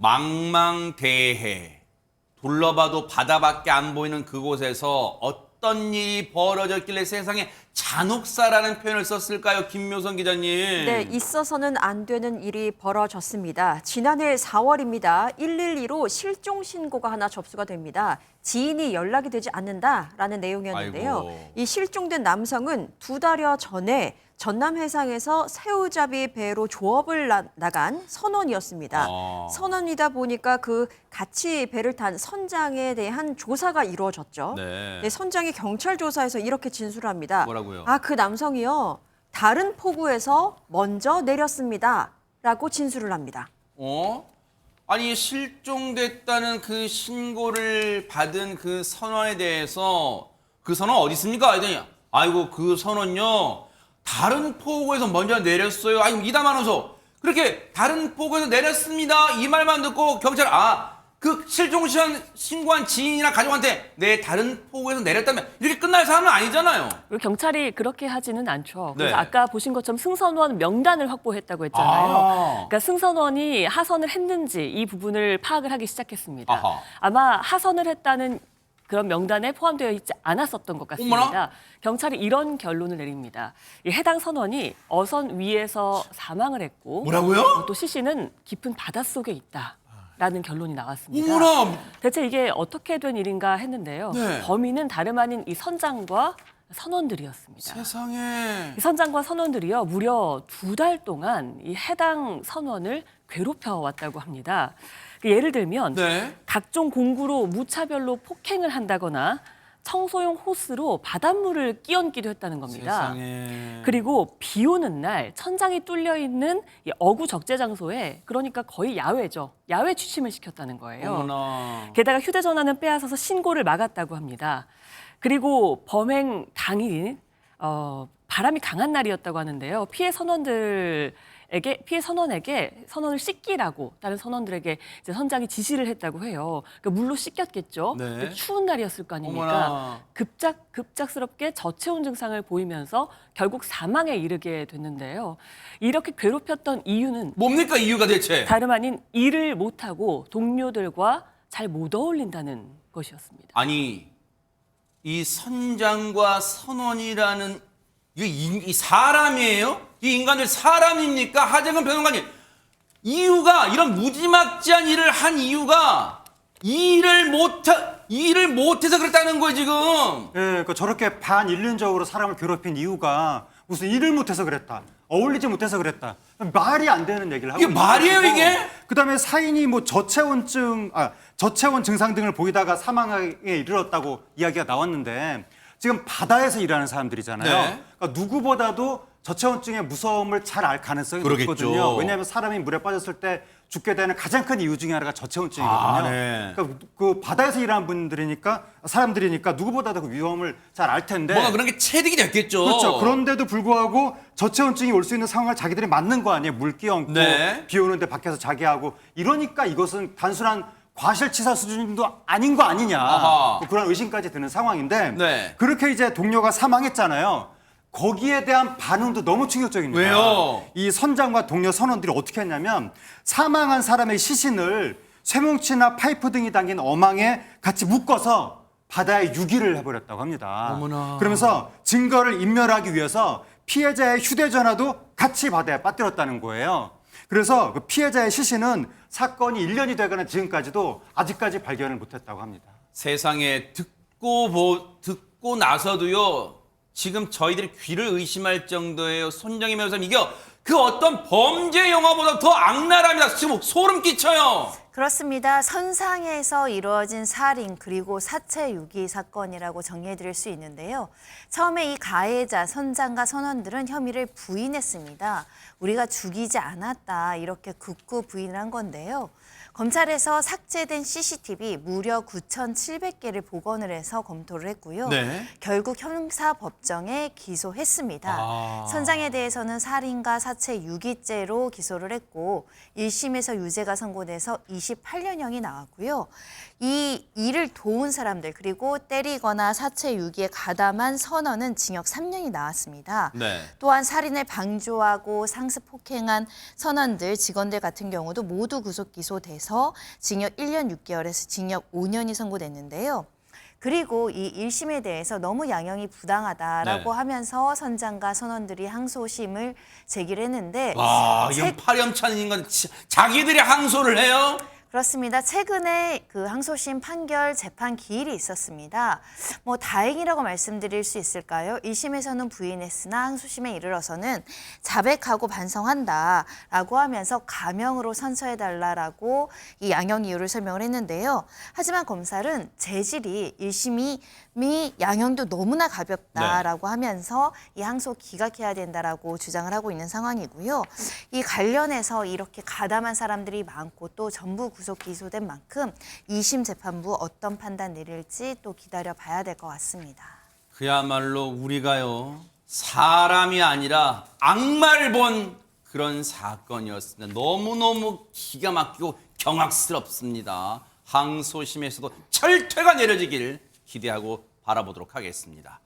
망망대해. 둘러봐도 바다밖에 안 보이는 그곳에서 어떤 일이 벌어졌길래 세상에 잔혹사라는 표현을 썼을까요? 김묘선 기자님. 네, 있어서는 안 되는 일이 벌어졌습니다. 지난해 4월입니다. 112로 실종 신고가 하나 접수가 됩니다. 지인이 연락이 되지 않는다라는 내용이었는데요. 아이고. 이 실종된 남성은 2달여 전에 전남 해상에서 새우잡이 배로 조업을 나간 선원이었습니다. 선원이다 보니까 그 같이 배를 탄 선장에 대한 조사가 이루어졌죠. 네. 네, 선장이 경찰 조사에서 이렇게 진술합니다. 뭐라고요? 그 남성이요. 다른 포구에서 먼저 내렸습니다. 라고 진술을 합니다. 아니 실종됐다는 그 신고를 받은 그 선원에 대해서 그 선원 어디 있습니까? 했더니 아이고 그 선원요 다른 포구에서 먼저 내렸어요. 아이고 이담 아나운서 그렇게 다른 포구에서 내렸습니다. 이 말만 듣고 경찰 그 실종 신고한 지인이나 가족한테 네 다른 포구에서 내렸다면 이렇게 끝날 사안은 아니잖아요. 그리고 경찰이 그렇게 하지는 않죠. 그래서 네. 아까 보신 것처럼 승선원 명단을 확보했다고 했잖아요. 그러니까 승선원이 하선을 했는지 이 부분을 파악을 하기 시작했습니다. 아하. 아마 하선을 했다는 그런 명단에 포함되어 있지 않았었던 것 같습니다. 어머나? 경찰이 경찰이 이런 결론을 내립니다. 이 해당 선원이 어선 위에서 사망을 했고 뭐라고요? 또 시신은 깊은 바닷속에 있다라는 결론이 나왔습니다. 어머나. 대체 이게 어떻게 된 일인가 했는데요. 네. 범인은 다름 아닌 이 선장과 선원들이었습니다. 세상에. 이 선장과 선원들이요 무려 2달 동안 이 해당 선원을 괴롭혀 왔다고 합니다. 예를 들면 네. 각종 공구로 무차별로 폭행을 한다거나 청소용 호스로 바닷물을 끼얹기도 했다는 겁니다. 세상에. 그리고 비 오는 날 천장이 뚫려 있는 이 어구 적재 장소에 그러니까 거의 야외죠. 야외 취침을 시켰다는 거예요. 어머나. 게다가 휴대전화는 빼앗아서 신고를 막았다고 합니다. 그리고 범행 당일 바람이 강한 날이었다고 하는데요. 피해 선원에게 선원을 씻기라고 다른 선원들에게 이제 선장이 지시를 했다고 해요. 그러니까 물로 씻겼겠죠. 네. 추운 날이었을 거 아닙니까? 어머나. 급작스럽게 저체온 증상을 보이면서 결국 사망에 이르게 됐는데요. 이렇게 괴롭혔던 이유는 뭡니까 이유가 대체? 다름 아닌 일을 못하고 동료들과 잘 못 어울린다는 것이었습니다. 아니 이 선장과 선원이라는 이 사람이에요? 이 인간들 사람입니까? 하재근 변호사님 이유가 이런 무지막지한 일을 한 이유가 일을 못해서 그랬다는 거예요 지금. 예, 그 저렇게 반인륜적으로 사람을 괴롭힌 이유가 무슨 일을 못해서 그랬다. 어울리지 못해서 그랬다. 말이 안 되는 얘기를 하고 이게 말이에요, 이게? 그다음에 사인이 뭐 저체온 증상 등을 보이다가 사망에 이르렀다고 이야기가 나왔는데 지금 바다에서 일하는 사람들이잖아요. 네. 그러니까 누구보다도 저체온증의 무서움을 잘 알 가능성이 그러겠죠. 높거든요. 왜냐하면 사람이 물에 빠졌을 때 죽게 되는 가장 큰 이유 중에 하나가 저체온증이거든요. 네. 그러니까 그 바다에서 일하는 사람들이니까 누구보다도 그 위험을 잘 알 텐데. 뭔가 그런 게 체득이 됐겠죠. 그렇죠. 그런데도 불구하고 저체온증이 올 수 있는 상황을 자기들이 맞는 거 아니에요. 물 끼얹고 네. 비 오는데 밖에서 자기 하고 이러니까 이것은 단순한 과실치사 수준도 아닌 거 아니냐. 아하. 그런 의심까지 드는 상황인데 네. 그렇게 이제 동료가 사망했잖아요. 거기에 대한 반응도 너무 충격적입니다. 왜요? 이 선장과 동료 선원들이 어떻게 했냐면 사망한 사람의 시신을 쇠뭉치나 파이프 등이 담긴 어망에 같이 묶어서 바다에 유기를 해버렸다고 합니다. 어머나. 그러면서 증거를 인멸하기 위해서 피해자의 휴대전화도 같이 바다에 빠뜨렸다는 거예요. 그래서 그 피해자의 시신은 사건이 1년이 되거나 지금까지도 아직까지 발견을 못했다고 합니다. 세상에 듣고 나서도요. 지금 저희들이 귀를 의심할 정도예요. 손정희 변호사님 이게 그 어떤 범죄 영화보다 더 악랄합니다. 지금 소름 끼쳐요. 그렇습니다. 선상에서 이루어진 살인 그리고 사체 유기 사건이라고 정리해드릴 수 있는데요. 처음에 이 가해자 선장과 선원들은 혐의를 부인했습니다. 우리가 죽이지 않았다 이렇게 극구 부인을 한 건데요. 검찰에서 삭제된 CCTV 무려 9,700개를 복원을 해서 검토를 했고요. 네. 결국 형사법정에 기소했습니다. 선장에 대해서는 살인과 사체 유기죄로 기소를 했고 1심에서 유죄가 선고돼서 28년형이 나왔고요. 이 일을 도운 사람들 그리고 때리거나 사체 유기에 가담한 선원은 징역 3년이 나왔습니다. 네. 또한 살인을 방조하고 상습 폭행한 선원들, 직원들 같은 경우도 모두 구속 기소돼서 징역 1년 6개월에서 징역 5년이 선고됐는데요. 그리고 이 1심에 대해서 너무 양형이 부당하다라고 네. 하면서 선장과 선원들이 항소심을 제기를 했는데 와, 이건 파렴치한 인간 자기들이 항소를 해요? 그렇습니다. 최근에 그 항소심 판결 재판 기일이 있었습니다. 뭐 다행이라고 말씀드릴 수 있을까요? 1심에서는 부인했으나 항소심에 이르러서는 자백하고 반성한다라고 하면서 가명으로 선처해달라라고 이 양형 이유를 설명을 했는데요. 하지만 검찰은 재질이 1심이 양형도 너무나 가볍다라고 하면서 이 항소 기각해야 된다라고 주장을 하고 있는 상황이고요. 이 관련해서 이렇게 가담한 사람들이 많고 또 전부 구속 기소된 만큼 2심 재판부 어떤 판단 내릴지 또 기다려 봐야 될 것 같습니다. 그야말로 우리가요, 사람이 아니라 악마를 본 그런 사건이었습니다. 너무너무 기가 막히고 경악스럽습니다. 항소심에서도 철퇴가 내려지길 기대하고 바라보도록 하겠습니다.